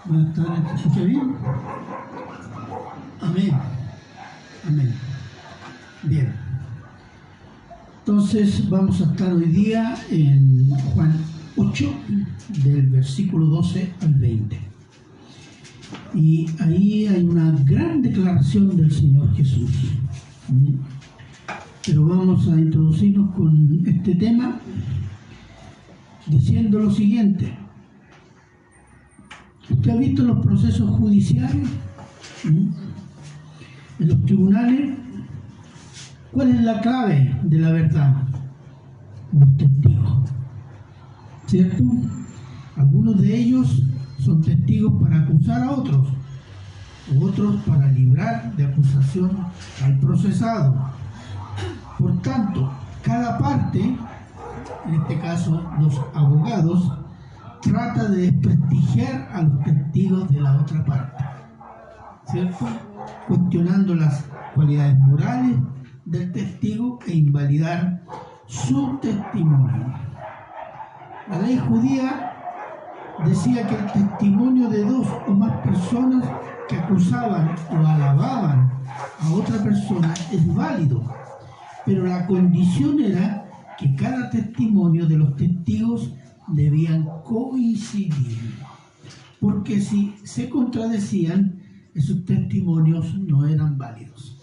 Buenas tardes, ¿te escucha bien? Amén. Amén. Bien. Entonces vamos a estar hoy día en Juan 8, del versículo 12 al 20. Y ahí hay una gran declaración del Señor Jesús. Pero vamos a introducirnos con este tema diciendo lo siguiente. ¿Usted ha visto los procesos judiciales? En los tribunales, ¿cuál es la clave de la verdad? Los testigos, ¿cierto? Algunos de ellos son testigos para acusar a otros, otros para librar de acusación al procesado. Por tanto, cada parte, en este caso los abogados, trata de desprestigiar a los testigos de la otra parte, ¿cierto? Cuestionando las cualidades morales del testigo e invalidar su testimonio. La ley judía decía que el testimonio de dos o más personas que acusaban o alababan a otra persona es válido, pero la condición era que cada testimonio de los testigos debían coincidir, porque si se contradecían, esos testimonios no eran válidos.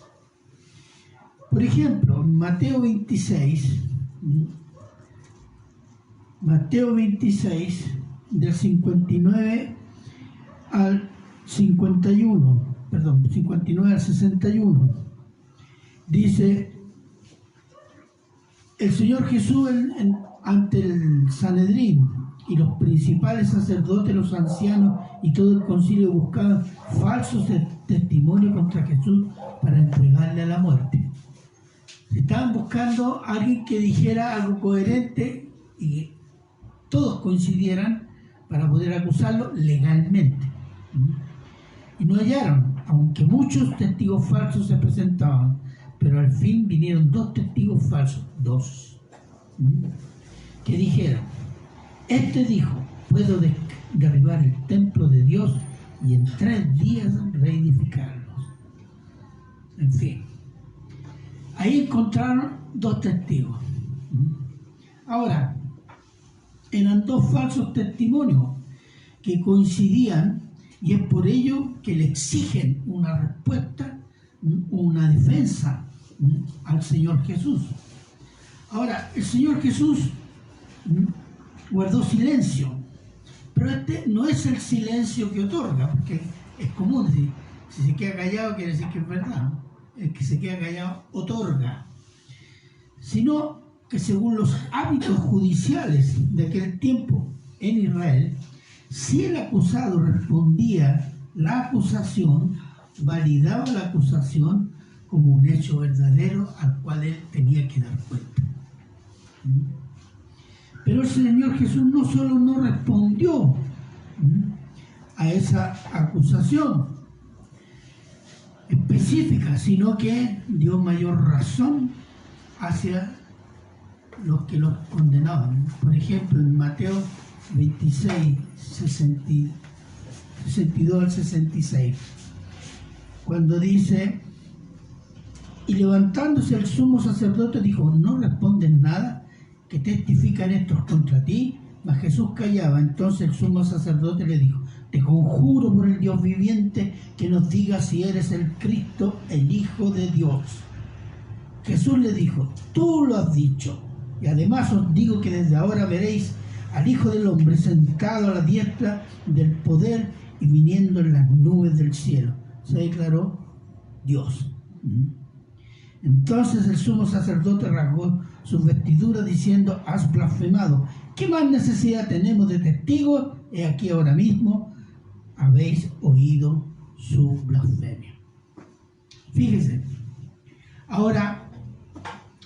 Por ejemplo, en Mateo 26, del 59 al 61, dice el Señor Jesús ante el Sanedrín y los principales sacerdotes, los ancianos y todo el concilio buscaban falsos testimonios contra Jesús para entregarle a la muerte. Estaban buscando a alguien que dijera algo coherente y todos coincidieran para poder acusarlo legalmente. Y no hallaron, aunque muchos testigos falsos se presentaban, pero al fin vinieron dos testigos falsos, que dijeron: este dijo, puedo derribar el templo de Dios y en 3 días reedificarlo. En fin, ahí encontraron dos testigos. Ahora, eran dos falsos testimonios que coincidían, y es por ello que le exigen una respuesta, una defensa al Señor Jesús. Ahora, el Señor Jesús guardó silencio, pero este no es el silencio que otorga, porque es común decir, si se queda callado quiere decir que es verdad, ¿no? El que se queda callado otorga, sino que según los hábitos judiciales de aquel tiempo en Israel, si el acusado respondía la acusación, validaba la acusación como un hecho verdadero al cual él tenía que dar cuenta. Pero el Señor Jesús no solo no respondió a esa acusación específica, sino que dio mayor razón hacia los que los condenaban. Por ejemplo, en Mateo 26, 62 al 66, cuando dice: y levantándose el sumo sacerdote dijo, ¿no responden nada? ¿Que testifican estos contra ti? Mas Jesús callaba. Entonces el sumo sacerdote le dijo: te conjuro por el Dios viviente que nos digas si eres el Cristo, el Hijo de Dios. Jesús le dijo: tú lo has dicho, y además os digo que desde ahora veréis al Hijo del Hombre sentado a la diestra del poder y viniendo en las nubes del cielo. Se declaró Dios. Entonces el sumo sacerdote rasgó sus vestiduras diciendo: has blasfemado. ¿Qué más necesidad tenemos de testigos? He aquí ahora mismo habéis oído su blasfemia. Fíjese, ahora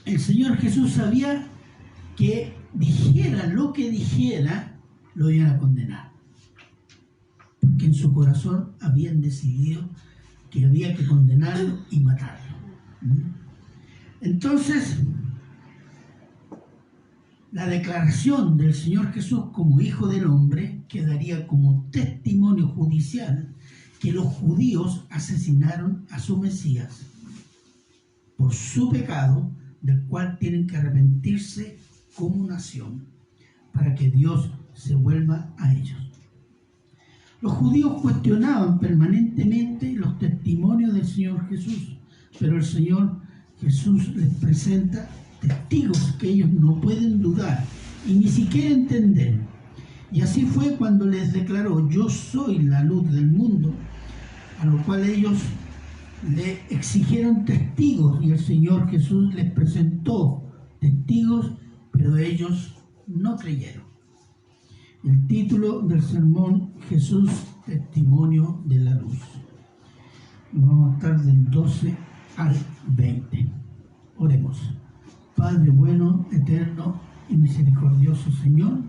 el Señor Jesús sabía que dijera lo que dijera, lo iban a condenar, porque en su corazón habían decidido que había que condenarlo y matarlo. Entonces, La declaración del Señor Jesús como Hijo del Hombre quedaría como testimonio judicial que los judíos asesinaron a su Mesías por su pecado, del cual tienen que arrepentirse como nación, para que Dios se vuelva a ellos. Los judíos cuestionaban permanentemente los testimonios del Señor Jesús, pero el Señor Jesús les presenta testigos que ellos no pueden dudar y ni siquiera entender. Y así fue cuando les declaró: yo soy la luz del mundo, a lo cual ellos le exigieron testigos y el Señor Jesús les presentó testigos, pero ellos no creyeron. El título del sermón: Jesús, testimonio de la luz. Vamos a estar del 12 al 20. Oremos. Padre bueno, eterno y misericordioso Señor,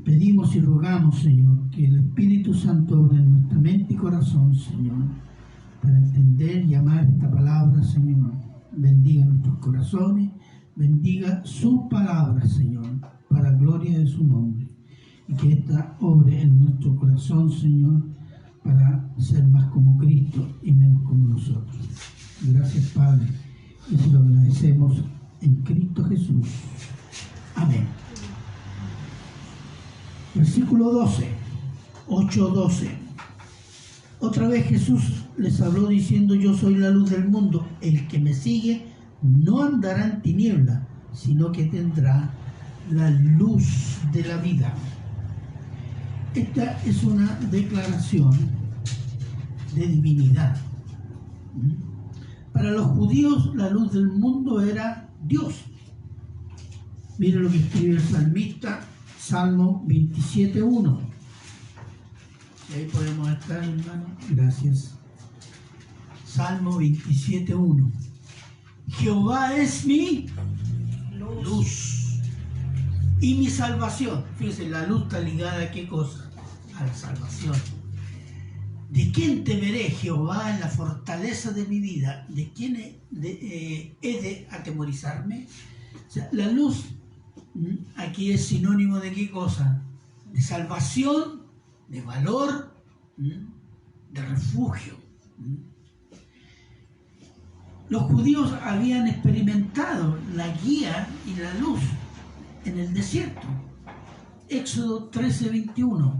pedimos y rogamos, Señor, que el Espíritu Santo obre en nuestra mente y corazón, Señor, para entender y amar esta palabra, Señor. Bendiga nuestros corazones, bendiga su palabra, Señor, para gloria de su nombre, y que esta obre en nuestro corazón, Señor, para ser más como Cristo y menos como nosotros. Gracias, Padre, y se lo agradecemos en Cristo Jesús. Amén. Versículo 12, 8:12. Otra vez Jesús les habló diciendo: yo soy la luz del mundo, el que me sigue no andará en tiniebla, sino que tendrá la luz de la vida. Esta es una declaración de divinidad. Para los judíos, la luz del mundo era Dios. Miren lo que escribe el salmista, Salmo 27:1. Y ahí podemos estar, hermano. Gracias. Salmo 27:1. Jehová es mi luz y mi salvación. Fíjense, la luz está ligada a qué cosa: a la salvación. ¿De quién temeré? Jehová es la fortaleza de mi vida. ¿De quién he de atemorizarme? O sea, la luz aquí es sinónimo de qué cosa: de salvación, de valor, de refugio. Los judíos habían experimentado la guía y la luz en el desierto. Éxodo 13:21.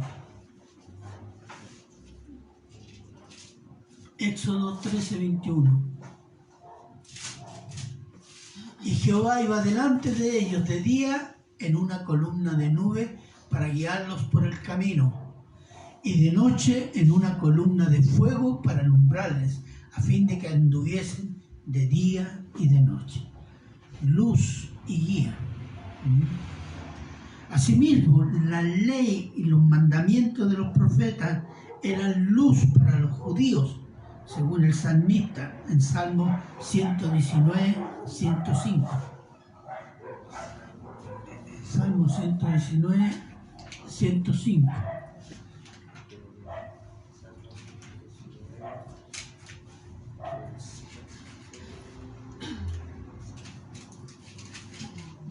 Éxodo 13:21. Y Jehová iba delante de ellos de día en una columna de nube para guiarlos por el camino, y de noche en una columna de fuego para alumbrarles, a fin de que anduviesen de día y de noche. Luz y guía. Asimismo, la ley y los mandamientos de los profetas eran luz para los judíos, según el salmista en Salmo 119, 105. Salmo 119, 105.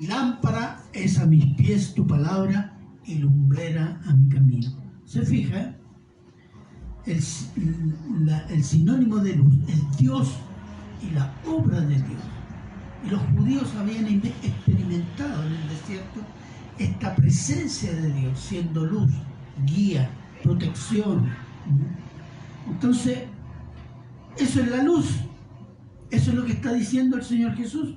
Lámpara es a mis pies tu palabra y lumbrera a mi camino. ¿Se fija? El sinónimo de luz es Dios y la obra de Dios. Y los judíos habían experimentado en el desierto esta presencia de Dios, siendo luz, guía, protección. Entonces, eso es la luz. Eso es lo que está diciendo el Señor Jesús.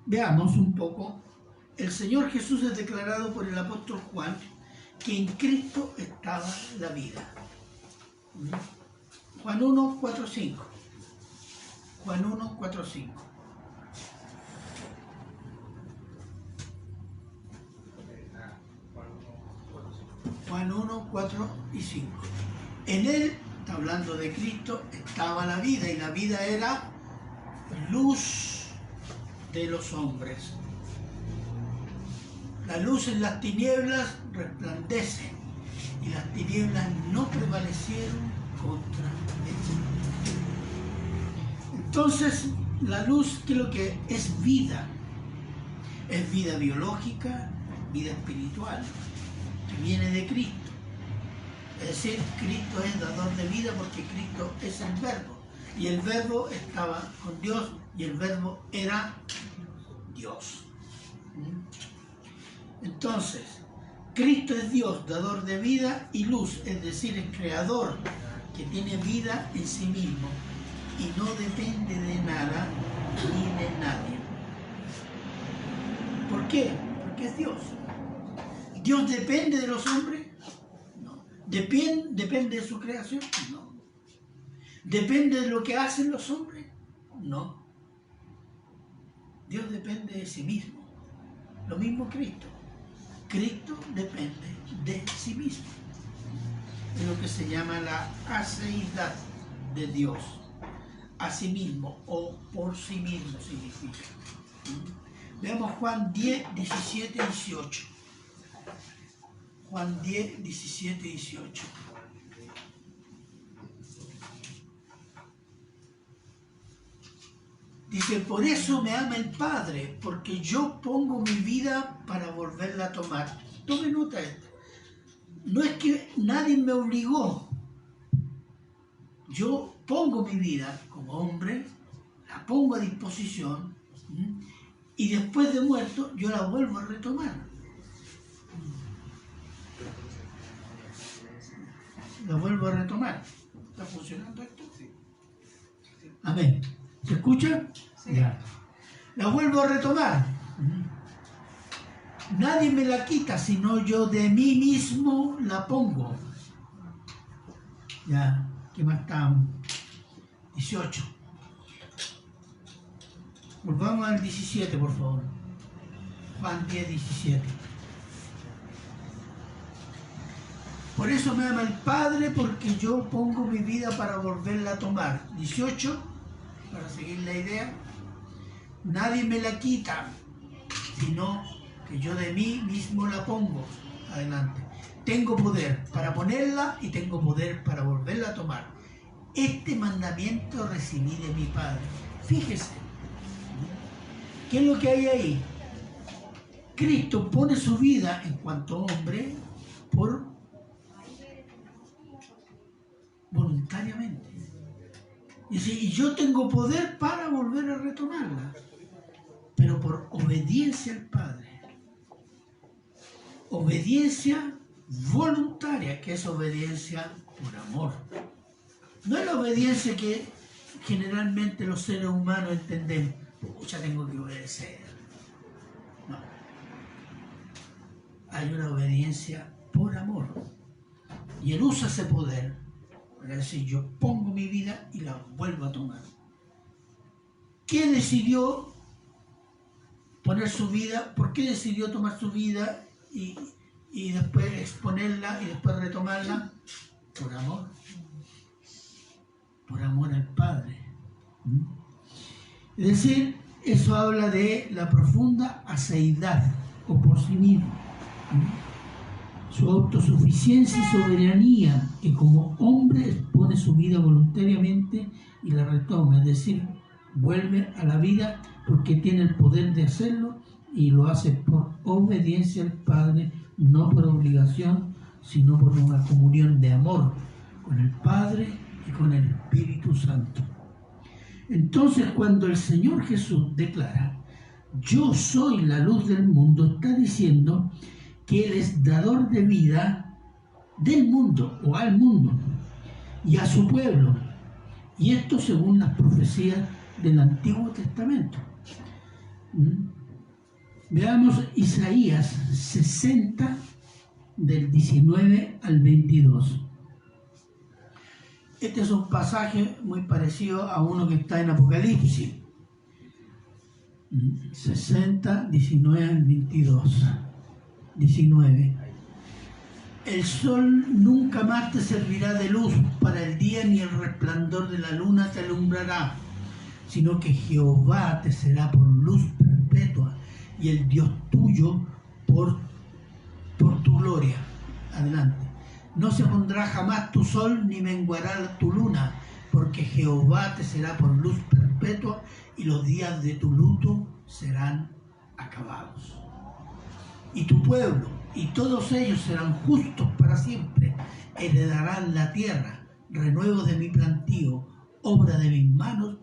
Veamos un poco. El Señor Jesús es declarado por el apóstol Juan que en Cristo estaba la vida. Juan 1, 4, 5. Juan 1, 4, 5. Juan 1, 4 y 5. En él, está hablando de Cristo, estaba la vida, y la vida era luz de los hombres. La luz en las tinieblas resplandece, y las tinieblas no prevalecieron contra ella. Entonces, la luz, ¿qué es lo que es? Vida. Es vida biológica, vida espiritual, que viene de Cristo. Es decir, Cristo es dador de vida porque Cristo es el Verbo. Y el Verbo estaba con Dios y el Verbo era Dios. Entonces, Cristo es Dios, dador de vida y luz, es decir, el creador que tiene vida en sí mismo y no depende de nada ni de nadie. ¿Por qué? Porque es Dios. ¿Dios depende de los hombres? No. ¿Depende de su creación? No. ¿Depende de lo que hacen los hombres? No. Dios depende de sí mismo. Lo mismo Cristo. Cristo depende de sí mismo. Es lo que se llama la aceidad de Dios. A sí mismo o por sí mismo significa. Veamos Juan 10, 17, 18. Juan 10, 17, 18. Dice, por eso me ama el Padre, porque yo pongo mi vida para volverla a tomar. Tome nota de esto. No es que nadie me obligó. Yo pongo mi vida como hombre, la pongo a disposición, y después de muerto yo la vuelvo a retomar. La vuelvo a retomar. ¿Está funcionando esto? Sí. Amén. ¿Se escucha? Sí. Ya. La vuelvo a retomar. Nadie me la quita, sino yo de mí mismo la pongo. Ya, ¿qué más está? 18. Volvamos al 17, por favor. Juan 10, 17. Por eso me ama el Padre, porque yo pongo mi vida para volverla a tomar. 18, para seguir la idea. Nadie me la quita, sino que yo de mí mismo la pongo. Adelante. Tengo poder para ponerla y tengo poder para volverla a tomar. Este mandamiento recibí de mi Padre. Fíjese, ¿qué es lo que hay ahí? Cristo pone su vida en cuanto hombre por voluntariamente. Dice, y yo tengo poder para volver a retomarla, pero por obediencia al Padre. Obediencia voluntaria, que es obediencia por amor. No es la obediencia que generalmente los seres humanos entendemos. Ya tengo que obedecer. No. Hay una obediencia por amor. Y Él usa ese poder para decir, yo pongo mi vida y la vuelvo a tomar. ¿Qué decidió poner su vida? ¿Por qué decidió tomar su vida y después exponerla y después retomarla? Por amor. Por amor al Padre. Es decir, eso habla de la profunda aceidad o por sí mismo. Su autosuficiencia y soberanía, que como hombre expone su vida voluntariamente y la retoma, es decir, vuelve a la vida porque tiene el poder de hacerlo y lo hace por obediencia al Padre, no por obligación, sino por una comunión de amor con el Padre y con el Espíritu Santo. Entonces, cuando el Señor Jesús declara, yo soy la luz del mundo, está diciendo que Él es dador de vida del mundo o al mundo y a su pueblo. Y esto según las profecías del Antiguo Testamento. Veamos Isaías 60, del 19 al 22. Este es un pasaje muy parecido a uno que está en Apocalipsis. 60, 19 al 22. 19. El sol nunca más te servirá de luz para el día, ni el resplandor de la luna te alumbrará, sino que Jehová te será por luz perpetua y el Dios tuyo por tu gloria. Adelante. No se pondrá jamás tu sol ni menguará tu luna, porque Jehová te será por luz perpetua y los días de tu luto serán acabados. Y tu pueblo y todos ellos serán justos para siempre, heredarán la tierra, renuevo de mi plantío, obra de mis manos,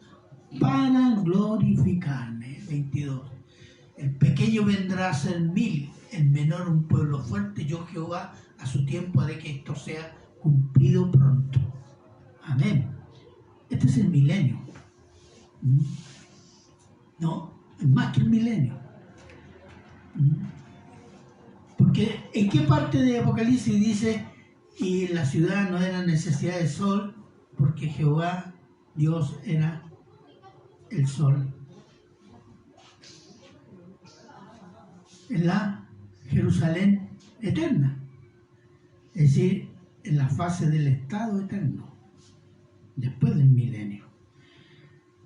para glorificarme. 22. El pequeño vendrá a ser 1000, el menor un pueblo fuerte. Yo Jehová a su tiempo haré que esto sea cumplido pronto. Amén. Este es el milenio. No, es más que el milenio. Porque ¿en qué parte de Apocalipsis dice y la ciudad no era necesidad de sol porque Jehová Dios era el sol? En la Jerusalén eterna, es decir, en la fase del estado eterno, después del milenio.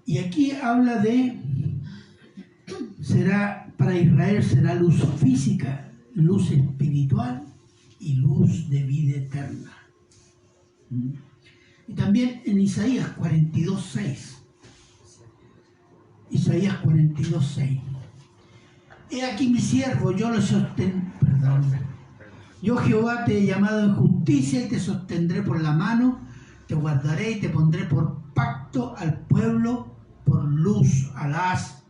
Y aquí habla de, para Israel será luz física, luz espiritual y luz de vida eterna. Y también en Isaías 42:6. Isaías 42:6. He aquí mi siervo, yo lo sostendré, yo Jehová te he llamado en justicia y te sostendré por la mano, te guardaré y te pondré por pacto al pueblo, por luz a las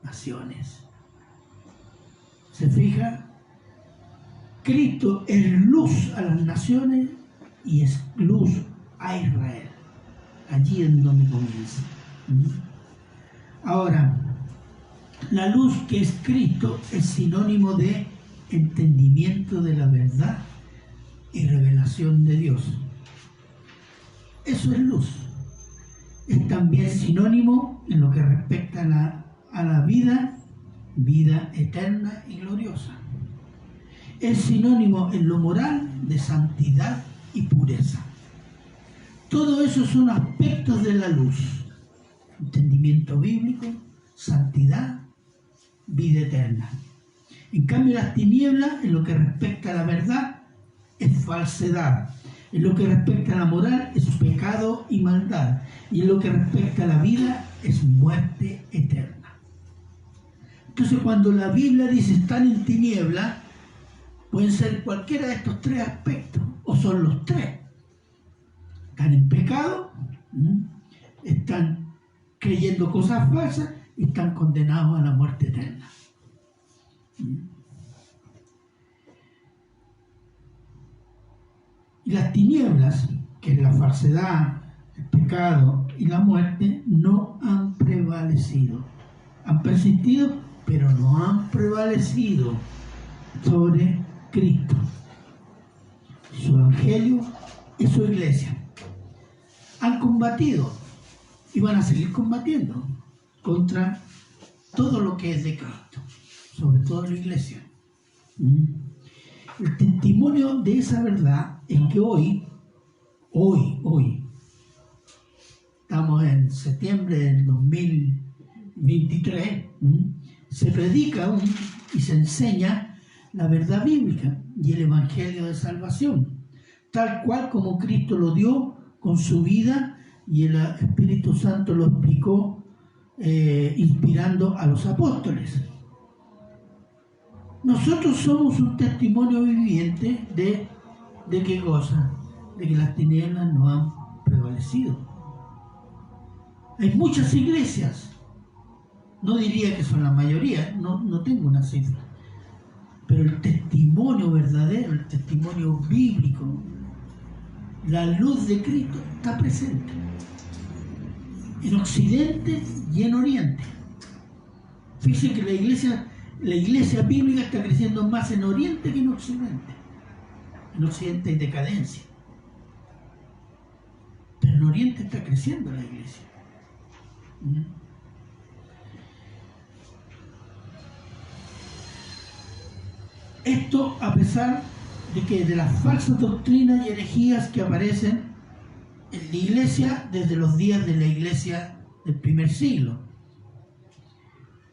naciones. ¿Se fija? Cristo es luz a las naciones y es luz a Israel. Allí es donde comienza. Ahora, la luz que es Cristo es sinónimo de entendimiento de la verdad y revelación de Dios. Eso es luz. Es también sinónimo en lo que respecta a la vida eterna y gloriosa. Es sinónimo en lo moral de santidad y pureza. Todo eso son aspectos de la luz. Entendimiento bíblico, santidad, vida eterna. En cambio, las tinieblas, en lo que respecta a la verdad, es falsedad. En lo que respecta a la moral, es pecado y maldad. Y en lo que respecta a la vida, es muerte eterna. Entonces, cuando la Biblia dice están en tinieblas, pueden ser cualquiera de estos tres aspectos, o son los tres. Están en pecado, están creyendo cosas falsas y están condenados a la muerte eterna. Y las tinieblas, que es la falsedad, el pecado y la muerte, no han prevalecido. Han persistido, pero no han prevalecido sobre Cristo, su evangelio y su iglesia. Han combatido y van a seguir combatiendo contra todo lo que es de Cristo, sobre todo la iglesia. El testimonio de esa verdad es que hoy, estamos en septiembre del 2023, se predica y se enseña la verdad bíblica y el evangelio de salvación, tal cual como Cristo lo dio con su vida y el Espíritu Santo lo explicó inspirando a los apóstoles. Nosotros somos un testimonio viviente de qué cosa, de que las tinieblas no han prevalecido. Hay muchas iglesias, no diría que son la mayoría, no tengo una cifra, pero el testimonio verdadero, el testimonio bíblico, la luz de Cristo está presente en Occidente y en Oriente. Fíjense que la iglesia bíblica está creciendo más en Oriente que en Occidente. En Occidente hay decadencia, pero en Oriente está creciendo la iglesia. Esto a pesar de las falsas doctrinas y herejías que aparecen en la iglesia desde los días de la iglesia del primer siglo,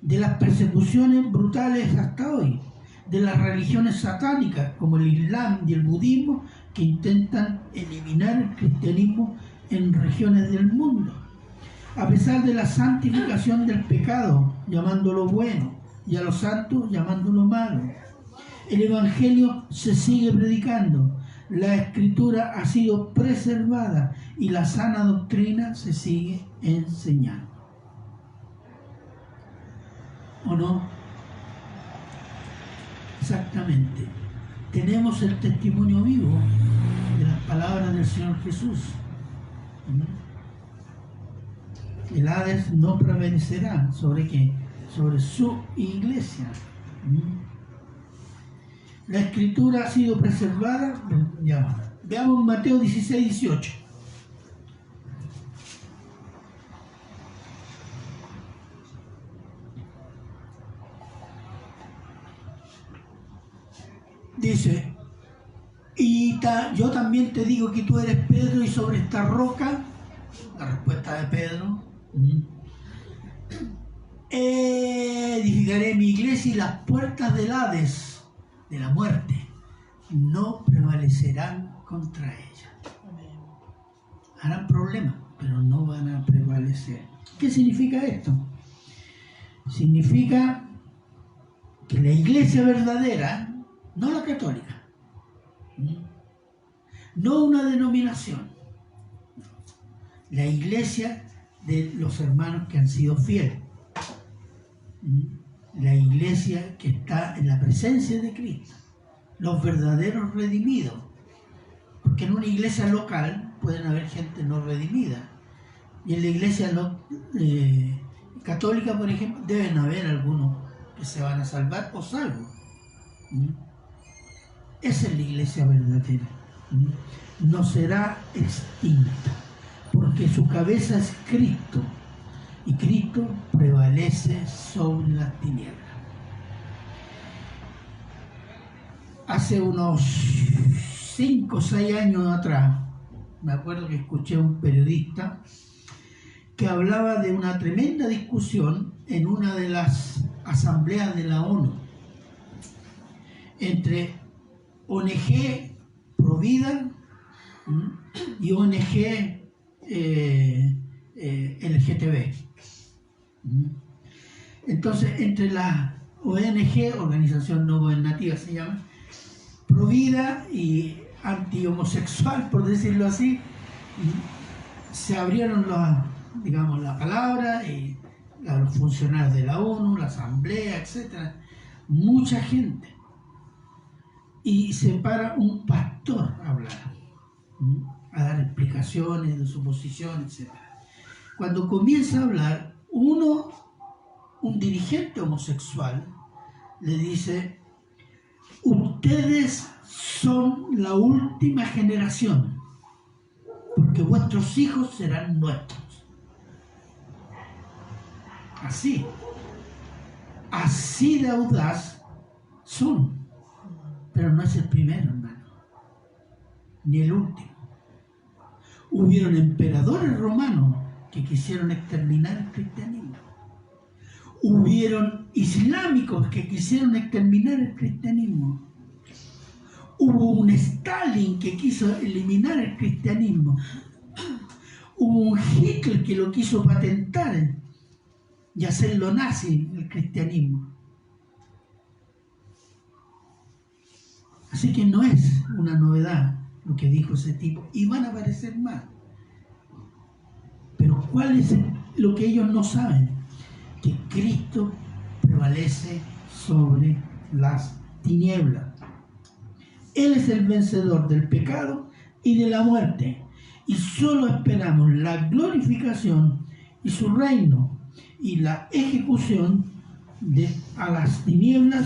de las persecuciones brutales hasta hoy, de las religiones satánicas como el Islam y el budismo que intentan eliminar el cristianismo en regiones del mundo, a pesar de la santificación del pecado, llamándolo bueno, y a los santos llamándolos malos. El Evangelio se sigue predicando, la Escritura ha sido preservada y la sana doctrina se sigue enseñando. ¿O no? Exactamente. Tenemos el testimonio vivo de las palabras del Señor Jesús. El Hades no prevalecerá ¿sobre qué? Sobre su iglesia. La Escritura ha sido preservada. Ya. Veamos Mateo 16, 18. Dice, y yo también te digo que tú eres Pedro y sobre esta roca, la respuesta de Pedro, edificaré mi iglesia y las puertas del Hades, de la muerte, no prevalecerán contra ella. Harán problemas, pero no van a prevalecer. ¿Qué significa esto? Significa que la iglesia verdadera, no la católica, no una denominación, la iglesia de los hermanos que han sido fieles, la iglesia que está en la presencia de Cristo, los verdaderos redimidos, porque en una iglesia local pueden haber gente no redimida, y en la iglesia católica, por ejemplo, deben haber algunos que se van a salvar o salvos. Esa es la iglesia verdadera. No será extinta, porque su cabeza es Cristo, y Cristo prevalece sobre las tinieblas. Hace unos 5 o 6 años atrás, me acuerdo que escuché a un periodista que hablaba de una tremenda discusión en una de las asambleas de la ONU entre ONG Provida y ONG LGTB. Entonces, entre la ONG, Organización No Gobernativa se llama, Provida y anti-homosexual, por decirlo así, se abrieron la palabra, y los funcionarios de la ONU, la asamblea, etc. Mucha gente. Y se para un pastor a hablar, a dar explicaciones de su posición, etc. Cuando comienza a hablar, un dirigente homosexual, le dice: ustedes son la última generación, porque vuestros hijos serán nuestros. Así de audaz son. Pero no es el primero, hermano, ni el último. Hubieron emperadores romanos que quisieron exterminar el cristianismo. Hubieron islámicos que quisieron exterminar el cristianismo. Hubo un Stalin que quiso eliminar el cristianismo. Hubo un Hitler que lo quiso patentar y hacerlo nazi, el cristianismo. Así que no es una novedad lo que dijo ese tipo, y van a aparecer más. Pero ¿cuál es lo que ellos no saben? Que Cristo prevalece sobre las tinieblas. Él es el vencedor del pecado y de la muerte, y solo esperamos la glorificación y su reino y la ejecución a las tinieblas,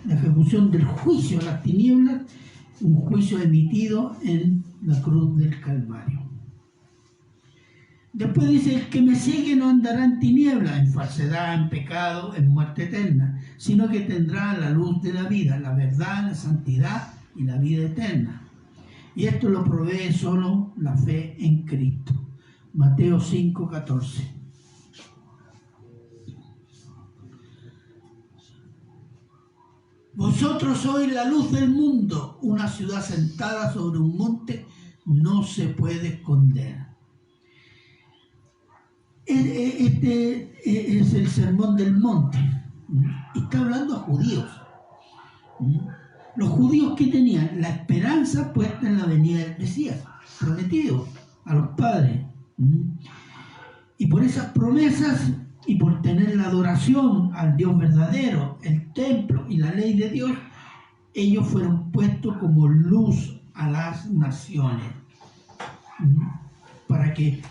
la ejecución del juicio a las tinieblas, un juicio emitido en la cruz del Calvario. Después dice: el que me sigue no andará en tinieblas, en falsedad, en pecado, en muerte eterna, sino que tendrá la luz de la vida, la verdad, la santidad y la vida eterna. Y esto lo provee solo la fe en Cristo. Mateo 5:14. Vosotros sois la luz del mundo. Una ciudad sentada sobre un monte no se puede esconder. Este es el sermón del monte. Y está hablando a judíos. Los judíos que tenían la esperanza puesta en la venida del Mesías, prometido a los padres. Y por esas promesas y por tener la adoración al Dios verdadero, el templo y la ley de Dios, ellos fueron puestos como luz a las naciones. Para que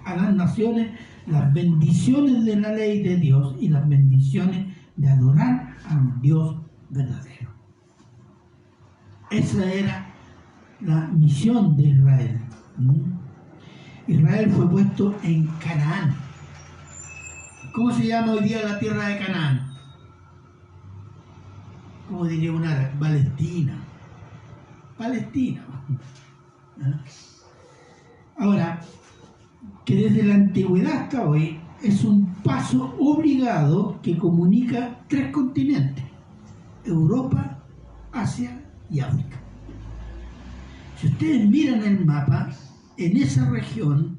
a las naciones las bendiciones de la ley de Dios y las bendiciones de adorar al Dios verdadero. Esa era la misión de Israel. Israel fue puesto en Canaán. ¿Cómo se llama hoy día la tierra de Canaán? ¿Cómo diría un árabe? Palestina. Palestina. Ahora, que desde la antigüedad hasta hoy es un paso obligado que comunica 3 continentes: Europa, Asia y África. Si ustedes miran el mapa, en esa región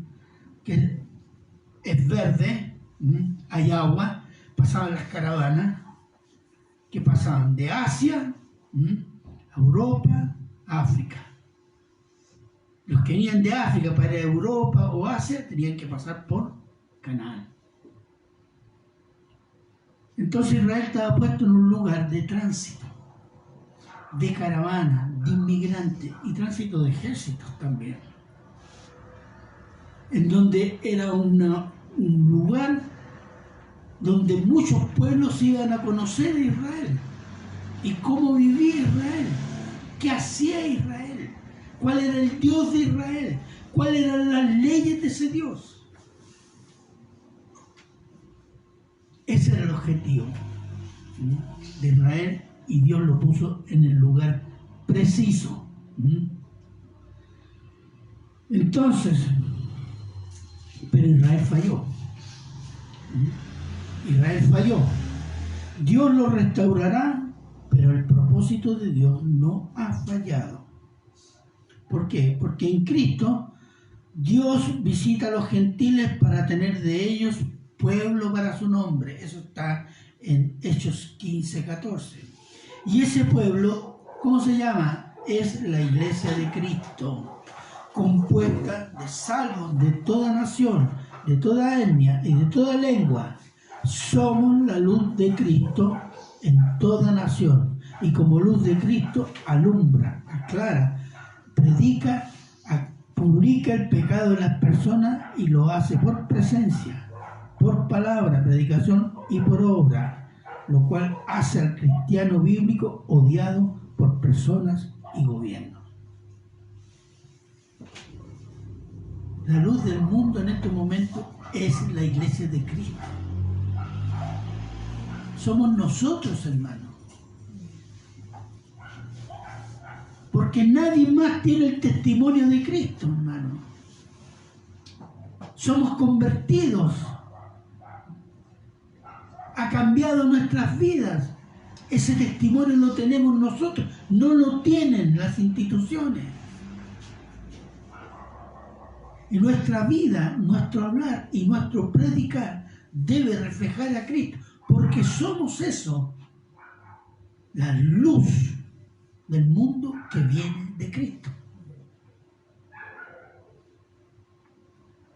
que es verde, hay agua, pasaban las caravanas que pasaban de Asia a Europa, a África. Los que venían de África para Europa o Asia tenían que pasar por Canaán. Entonces Israel estaba puesto en un lugar de tránsito, de caravana, de inmigrantes y tránsito de ejércitos también, en donde era un lugar donde muchos pueblos iban a conocer a Israel y cómo vivía Israel, qué hacía Israel, cuál era el Dios de Israel, cuáles eran las leyes de ese Dios. Ese era el objetivo de Israel y Dios lo puso en el lugar preciso. Entonces, pero Israel falló. Israel falló. Dios lo restaurará, pero el propósito de Dios no ha fallado. ¿Por qué? Porque en Cristo Dios visita a los gentiles para tener de ellos pueblo para su nombre. Eso está en Hechos 15:14. Y ese pueblo, ¿cómo se llama? Es la iglesia de Cristo, compuesta de salvos de toda nación, de toda etnia y de toda lengua. Somos la luz de Cristo en toda nación. Y como luz de Cristo alumbra, aclara, predica, publica el pecado de las personas y lo hace por presencia, por palabra, predicación y por obra, lo cual hace al cristiano bíblico odiado por personas y gobiernos. La luz del mundo en este momento es la iglesia de Cristo. Somos nosotros, hermanos. Porque nadie más tiene el testimonio de Cristo, hermano. Somos convertidos. Ha cambiado nuestras vidas. Ese testimonio lo tenemos nosotros. No lo tienen las instituciones. Y nuestra vida, nuestro hablar y nuestro predicar debe reflejar a Cristo. Porque somos eso. La luz del mundo que viene de Cristo.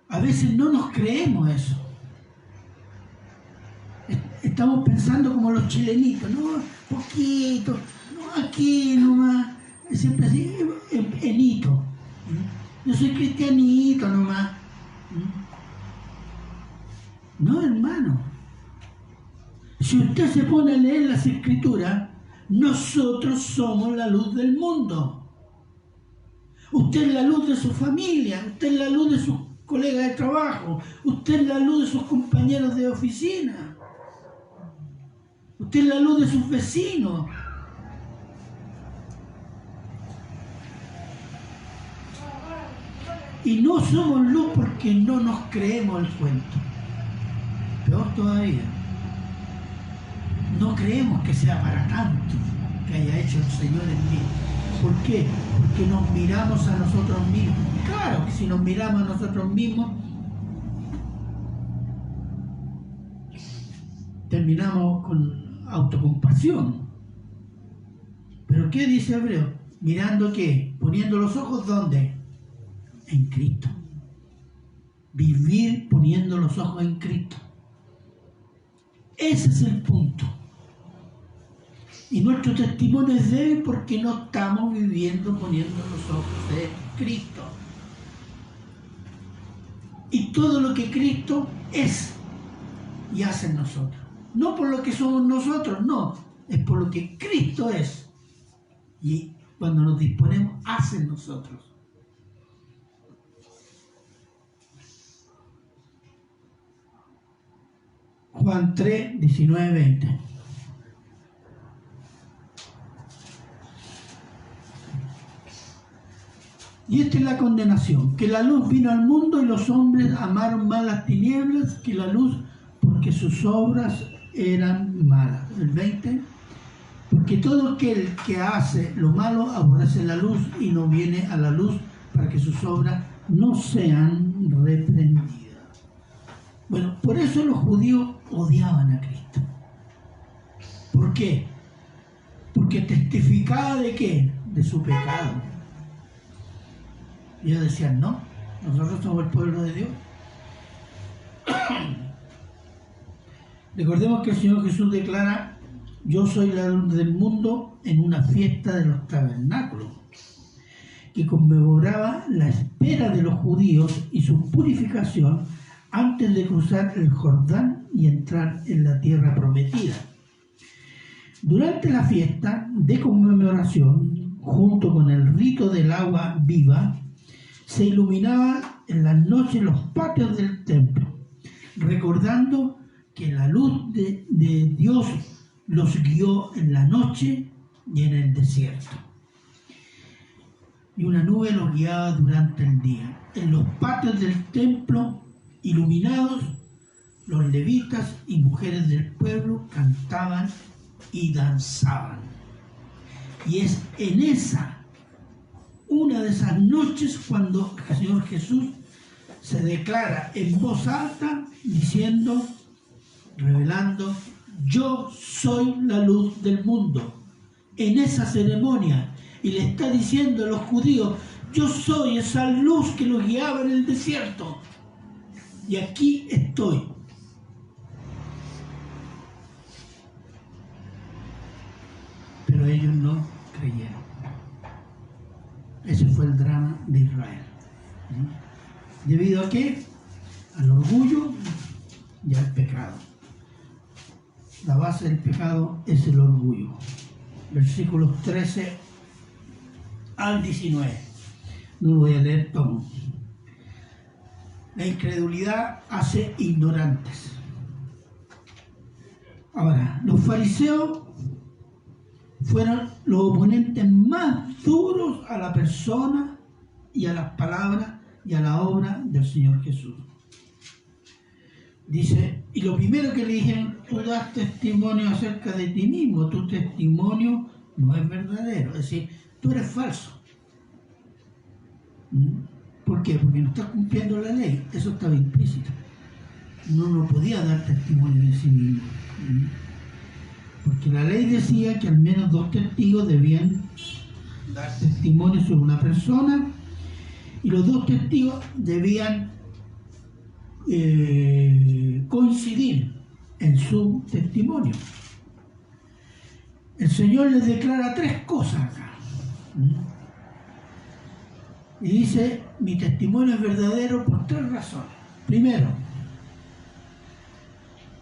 A veces no nos creemos eso. Estamos pensando como los chilenitos, no, poquito, no, aquí nomás, siempre así, enito. Yo soy cristianito nomás. No, hermano. Si usted se pone a leer las Escrituras, nosotros somos la luz del mundo. Usted es la luz de su familia, usted es la luz de sus colegas de trabajo, usted es la luz de sus compañeros de oficina, usted es la luz de sus vecinos. Y no somos luz porque no nos creemos el cuento. Peor todavía. No creemos que sea para tanto que haya hecho el Señor en mí. ¿Por qué? Porque nos miramos a nosotros mismos. Claro que si nos miramos a nosotros mismos, terminamos con autocompasión. ¿Pero qué dice Hebreo? Mirando qué, poniendo los ojos ¿dónde? En Cristo. Vivir poniendo los ojos en Cristo. Ese es el punto. Y nuestro testimonio es débil porque no estamos viviendo poniendo los ojos en Cristo. Y todo lo que Cristo es y hace en nosotros. No por lo que somos nosotros, no. Es por lo que Cristo es. Y cuando nos disponemos, hace en nosotros. Juan 3, 19, 20. Y esta es la condenación, que la luz vino al mundo y los hombres amaron más las tinieblas que la luz porque sus obras eran malas. El 20. Porque todo aquel que hace lo malo aborrece la luz y no viene a la luz para que sus obras no sean reprendidas. Bueno, por eso los judíos odiaban a Cristo. ¿Por qué? Porque testificaba ¿de qué? De su pecado. Y ellos decían, no, nosotros somos el pueblo de Dios. Recordemos que el Señor Jesús declara, yo soy la luz del mundo en una fiesta de los tabernáculos, que conmemoraba la espera de los judíos y su purificación antes de cruzar el Jordán y entrar en la tierra prometida. Durante la fiesta de conmemoración, junto con el rito del agua viva, se iluminaban en las noches los patios del templo, recordando que la luz de Dios los guió en la noche y en el desierto. Y una nube los guiaba durante el día. En los patios del templo iluminados, los levitas y mujeres del pueblo cantaban y danzaban. Y es en una de esas noches cuando el Señor Jesús se declara en voz alta diciendo, revelando, yo soy la luz del mundo. En esa ceremonia, y le está diciendo a los judíos, yo soy esa luz que los guiaba en el desierto. Y aquí estoy. Pero ellos no creyeron. Ese fue el drama de Israel. ¿Debido a qué? Al orgullo y al pecado. La base del pecado es el orgullo. Versículos 13 al 19. No lo voy a leer todo. La incredulidad hace ignorantes. Ahora, los fariseos fueron los oponentes más duros a la persona y a las palabras y a la obra del Señor Jesús. Dice, y lo primero que le dijeron, tú das testimonio acerca de ti mismo, tu testimonio no es verdadero, es decir, tú eres falso. ¿Por qué? Porque no estás cumpliendo la ley, eso estaba implícito. No podía dar testimonio de sí mismo. Porque la ley decía que al menos 2 testigos debían dar testimonio sobre una persona y los 2 testigos debían coincidir en su testimonio. El Señor les declara 3 cosas acá. Y dice, mi testimonio es verdadero por 3 razones. Primero,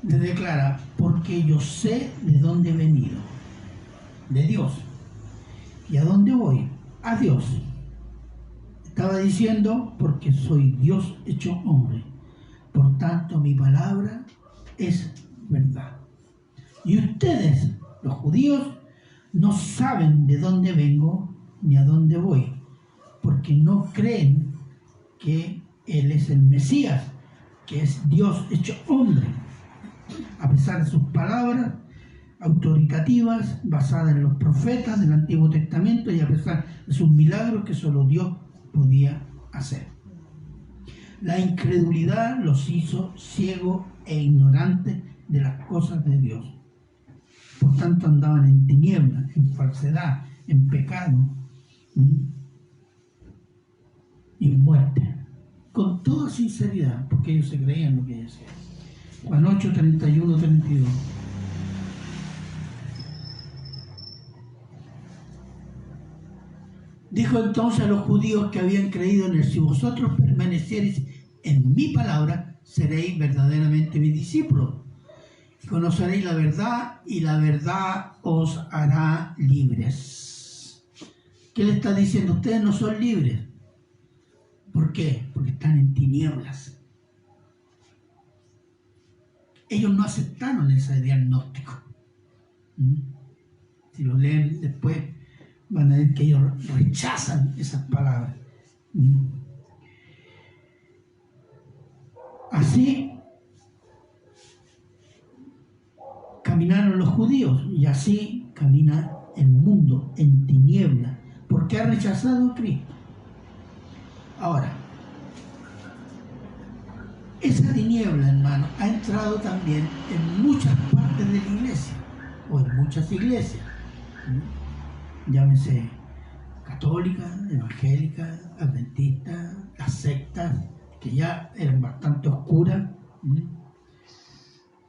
le declara, porque yo sé de dónde he venido, de Dios. ¿Y a dónde voy? A Dios. Estaba diciendo, porque soy Dios hecho hombre. Por tanto, mi palabra es verdad. Y ustedes, los judíos, no saben de dónde vengo ni a dónde voy, porque no creen que Él es el Mesías, que es Dios hecho hombre. A pesar de sus palabras autoritativas, basadas en los profetas del Antiguo Testamento, y a pesar de sus milagros que solo Dios podía hacer. La incredulidad los hizo ciegos e ignorantes de las cosas de Dios. Por tanto andaban en tinieblas, en falsedad, en pecado y en muerte. Con toda sinceridad, porque ellos se creían lo que decían. Juan 8, 31, 32. Dijo entonces a los judíos que habían creído en él: si vosotros permaneciereis en mi palabra, seréis verdaderamente mis discípulos. Conoceréis la verdad y la verdad os hará libres. ¿Qué le está diciendo? Ustedes no son libres. ¿Por qué? Porque están en tinieblas. Ellos no aceptaron ese diagnóstico. Si lo leen después, van a ver que ellos rechazan esas palabras. Así caminaron los judíos y así camina el mundo en tinieblas, porque ha rechazado a Cristo. Ahora, esa tiniebla, hermano, ha entrado también en muchas partes de la iglesia, o en muchas iglesias. Llámese católica, evangélica, adventista, las sectas, que ya eran bastante oscuras.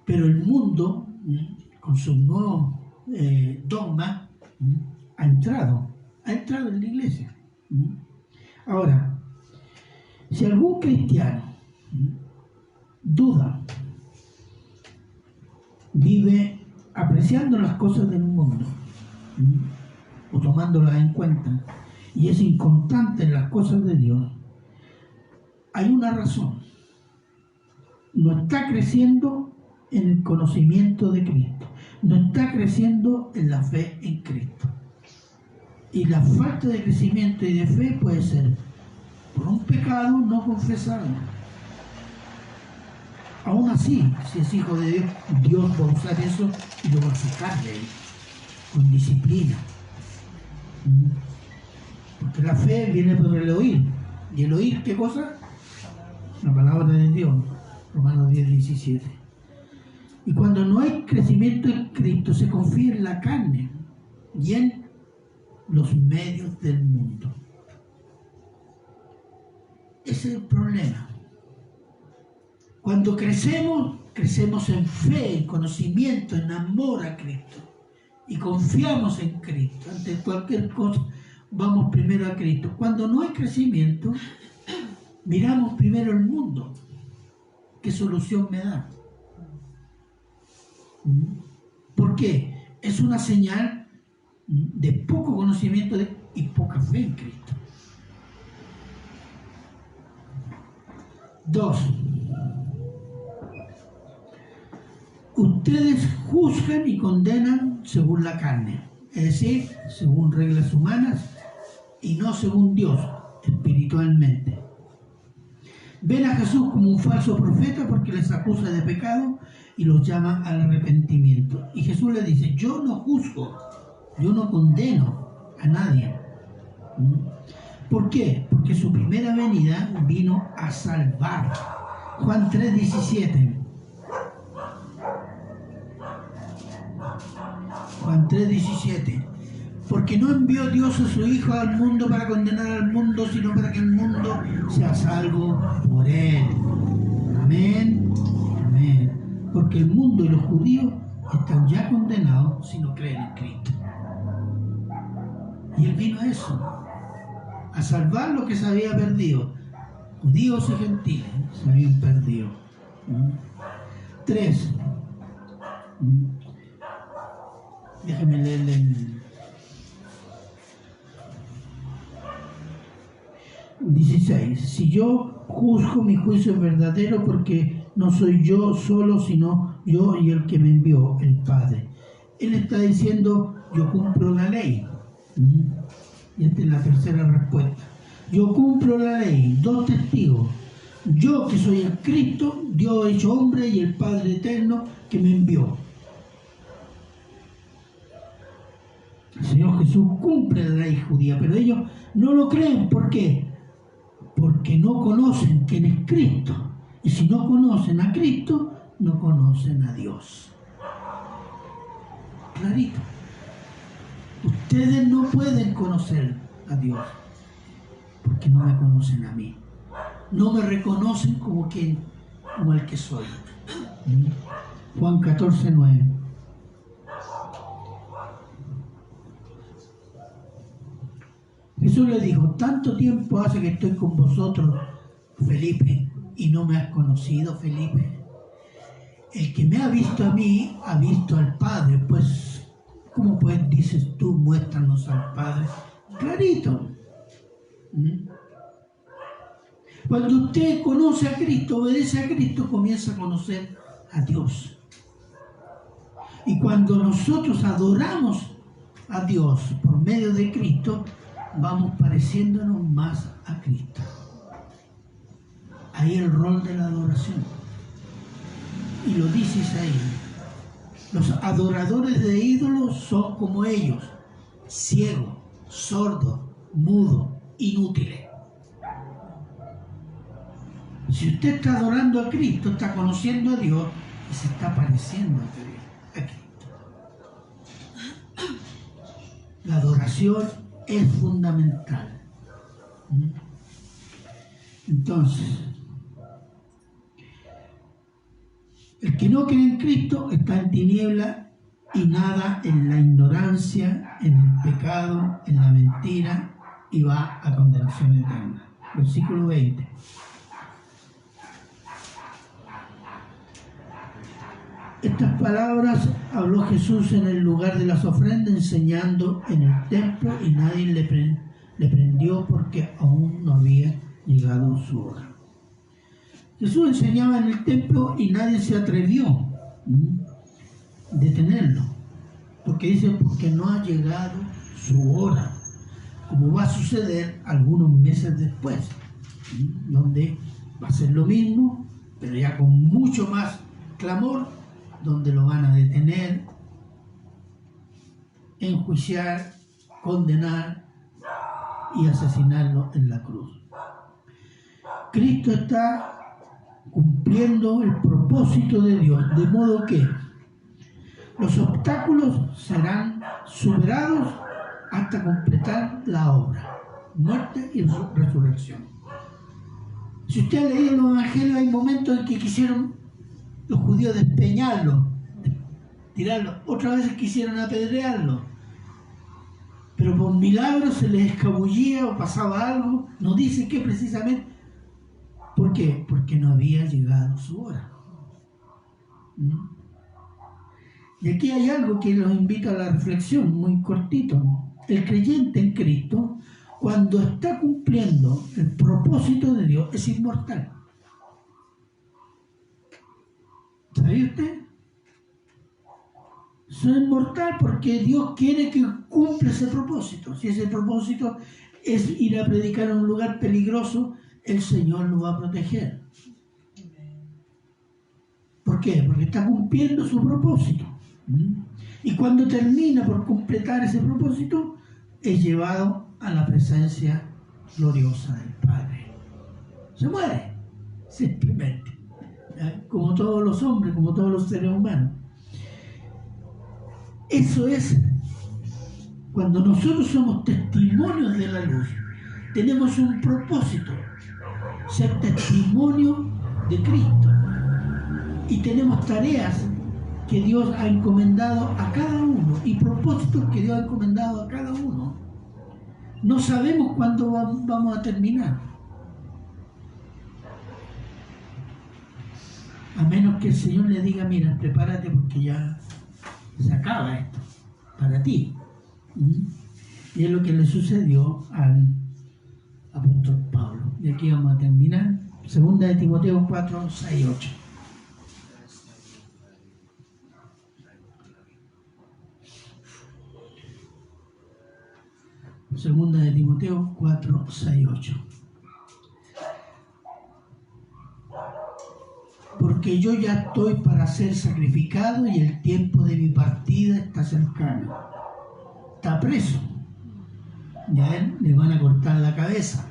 Pero el mundo, con sus nuevos dogmas, ha entrado en la iglesia. Ahora, si algún cristiano duda, vive apreciando las cosas del mundo o tomándolas en cuenta y es inconstante en las cosas de Dios, hay una razón: no está creciendo en el conocimiento de Cristo, no está creciendo en la fe en Cristo. Y la falta de crecimiento y de fe puede ser por un pecado no confesado. Aún así, si es hijo de Dios, Dios va a usar eso y lo va a sacar de él con disciplina. Porque la fe viene por el oír. ¿Y el oír qué cosa? La palabra de Dios. Romanos 10, 17. Y cuando no hay crecimiento en Cristo, se confía en la carne y en los medios del mundo. Ese es el problema. Cuando crecemos, crecemos en fe, en conocimiento, en amor a Cristo. Y confiamos en Cristo. Ante cualquier cosa, vamos primero a Cristo. Cuando no hay crecimiento, miramos primero el mundo. ¿Qué solución me da? ¿Por qué? Es una señal de poco conocimiento y poca fe en Cristo. 2. Ustedes juzgan y condenan según la carne, es decir, según reglas humanas y no según Dios, espiritualmente. Ven a Jesús como un falso profeta porque les acusa de pecado y los llama al arrepentimiento. Y Jesús le dice: yo no juzgo, yo no condeno a nadie. ¿Por qué? Porque su primera venida vino a salvar. Juan 3, 17. Juan 3, 17. Porque no envió Dios a su Hijo al mundo para condenar al mundo, sino para que el mundo sea salvo por él. Amén. Amén. Porque el mundo y los judíos están ya condenados si no creen en Cristo. Y él vino a eso, a salvar lo que se había perdido. Judíos y gentiles se habían perdido. 3. Déjeme leerle el 16. Si yo juzgo, mi juicio es verdadero, porque no soy yo solo, sino yo y el que me envió, el Padre. Él está diciendo: yo cumplo la ley. Y esta es la tercera respuesta. Yo cumplo la ley. 2 testigos. Yo, que soy el Cristo, Dios hecho hombre, y el Padre eterno que me envió. El Señor Jesús cumple la ley judía, pero ellos no lo creen. ¿Por qué? Porque no conocen quién es Cristo. Y si no conocen a Cristo, no conocen a Dios. Clarito. Ustedes no pueden conocer a Dios porque no me conocen a mí. No me reconocen como el que soy. Juan 14:9. Jesús le dijo: tanto tiempo hace que estoy con vosotros, Felipe, y no me has conocido, Felipe. El que me ha visto a mí, ha visto al Padre. Pues, ¿cómo pues dices tú, muéstranos al Padre? Clarito. Cuando usted conoce a Cristo, obedece a Cristo, comienza a conocer a Dios. Y cuando nosotros adoramos a Dios por medio de Cristo, vamos pareciéndonos más a Cristo. Ahí el rol de la adoración. Y lo dice Isaías: los adoradores de ídolos son como ellos, ciegos, sordos, mudos, inútiles. Si usted está adorando a Cristo, está conociendo a Dios y se está pareciendo a Cristo. La adoración es fundamental. Entonces, el que no cree en Cristo está en tiniebla y nada en la ignorancia, en el pecado, en la mentira, y va a condenación eterna. Versículo 20. Estas palabras habló Jesús en el lugar de las ofrendas, enseñando en el templo, y nadie le prendió porque aún no había llegado su hora. Jesús enseñaba en el templo y nadie se atrevió a detenerlo, porque dice: porque no ha llegado su hora, como va a suceder algunos meses después, donde va a ser lo mismo, pero ya con mucho más clamor, donde lo van a detener, enjuiciar, condenar y asesinarlo en la cruz. Cristo está cumpliendo el propósito de Dios, de modo que los obstáculos serán superados hasta completar la obra, muerte y resurrección. Si usted ha leído los evangelios, hay momentos en que quisieron los judíos despeñarlo, tirarlo, otras veces quisieron apedrearlo, pero por milagro se les escabullía o pasaba algo. No dice qué precisamente. ¿Por qué? Porque no había llegado su hora. Y aquí hay algo que los invito a la reflexión, muy cortito. El creyente en Cristo, cuando está cumpliendo el propósito de Dios, es inmortal. ¿Sabía usted? Soy inmortal porque Dios quiere que cumpla ese propósito. Si ese propósito es ir a predicar en un lugar peligroso, el Señor lo va a proteger. ¿Por qué? Porque está cumpliendo su propósito. Y cuando termina por completar ese propósito, es llevado a la presencia gloriosa del Padre. Se muere, simplemente. Como todos los hombres, como todos los seres humanos. Eso es cuando nosotros somos testimonios de la luz. Tenemos un propósito: ser testimonio de Cristo. Y tenemos tareas que Dios ha encomendado a cada uno y propósitos que Dios ha encomendado a cada uno. No sabemos cuándo vamos a terminar. A menos que el Señor le diga: mira, prepárate porque ya se acaba esto para ti. Y es lo que le sucedió al apóstol Pablo. Y aquí vamos a terminar. Segunda de Timoteo 4, 6, 8. Segunda de Timoteo 4, 6, 8. Porque yo ya estoy para ser sacrificado y el tiempo de mi partida está cercano. Está preso. Ya a él le van a cortar la cabeza.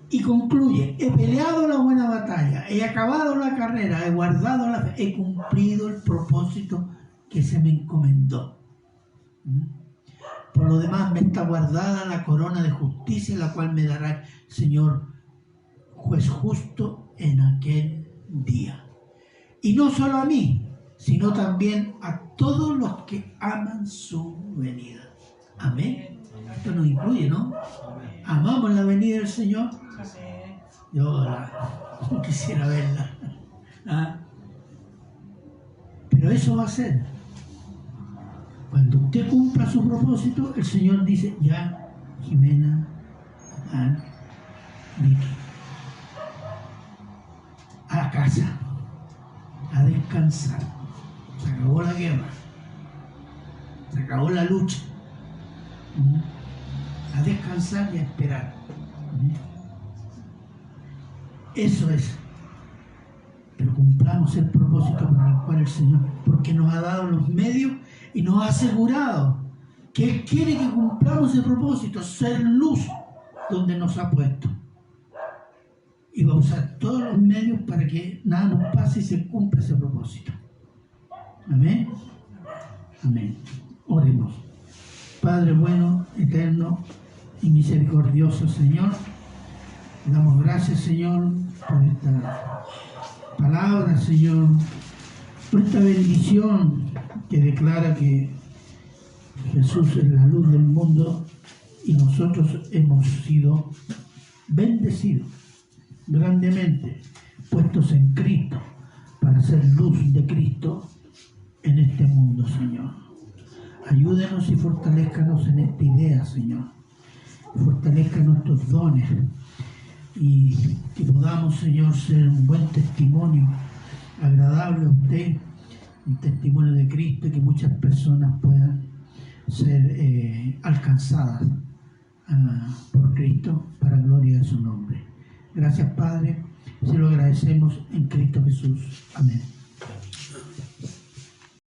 Y concluye: he peleado la buena batalla, he acabado la carrera, he guardado la fe, he cumplido el propósito que se me encomendó. Por lo demás me está guardada la corona de justicia, la cual me dará el Señor, juez justo, en aquel día. Y no solo a mí, sino también a todos los que aman su venida. Amén. Esto nos incluye, ¿no? ¿Amamos la venida del Señor? Yo quisiera verla. ¿Ah? Pero eso va a ser. Cuando usted cumpla su propósito, el Señor dice: ya, Jimena, Ana, Vicky, a la casa, a descansar. Se acabó la guerra, se acabó la lucha. A descansar y a esperar. Eso es. Pero cumplamos el propósito para el cual el Señor, porque nos ha dado los medios y nos ha asegurado que Él quiere que cumplamos el propósito, ser luz donde nos ha puesto. Y va a usar todos los medios para que nada nos pase y se cumpla ese propósito. Amén. Amén. Oremos. Padre bueno, eterno y misericordioso Señor, le damos gracias, Señor, por esta palabra, Señor, por esta bendición que declara que Jesús es la luz del mundo y nosotros hemos sido bendecidos grandemente, puestos en Cristo para ser luz de Cristo en este mundo, Señor. Ayúdenos y fortalezcanos en esta idea, Señor. Fortalezca nuestros dones y que podamos, Señor, ser un buen testimonio agradable a usted, un testimonio de Cristo, y que muchas personas puedan ser alcanzadas por Cristo para gloria de su nombre. Gracias, Padre, se lo agradecemos en Cristo Jesús.